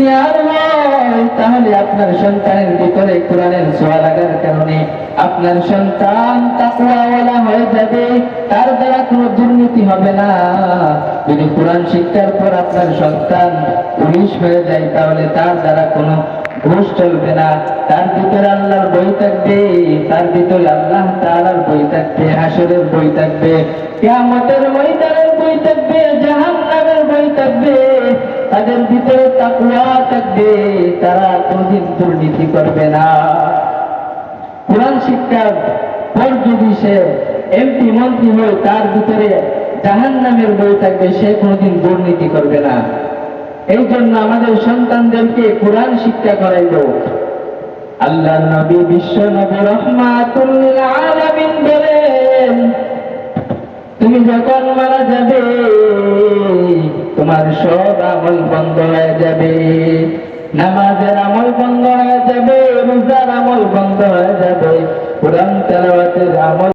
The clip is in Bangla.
দুনিয়ার হয়, তাহলে আপনার সন্তানের ভিতরে কোরআনের ছোঁয়া লাগার কারণে আপনার সন্তান তাকওয়াওয়ালা হয়ে যাবে, তার দ্বারা কোনো দুর্নীতি হবে না। যদি কোরআন শিক্ষার পর আপনার সন্তান পুলিশ হয়ে যায়, তাহলে তার দ্বারা কোনো ঘুষ চলবে না। তার ভিতরে আল্লাহর বই থাকবে, তার ভিতরে আল্লাহ তাআলার বই থাকবে, হাসরের বই থাকবে, কিয়ামতের ময়দানের বই থাকবে, জাহান্নামের বই থাকবে। তাদের ভিতরে তাকওয়া থাকবে, তারা কোনদিন দুর্নীতি করবে না। কোরআন শিক্ষার পর যদি সে এমপি মন্ত্রী হয়, তার ভিতরে জাহান্নামের বই থাকবে, সে কোনদিন দুর্নীতি করবে না। এই জন্য আমাদের সন্তানদেরকে কোরআন শিক্ষা করাইব। আল্লাহর নবী বিশ্ব নবী রাহমাতুল লিল আলামিন বলেন, তুমি যখন মারা যাবে তোমার সব আমল বন্ধ হয়ে যাবে, নামাজের আমল বন্ধ হয়ে যাবে, রোজার আমল বন্ধ হয়ে যাবে, কোরআন তেলাওয়াতের আমল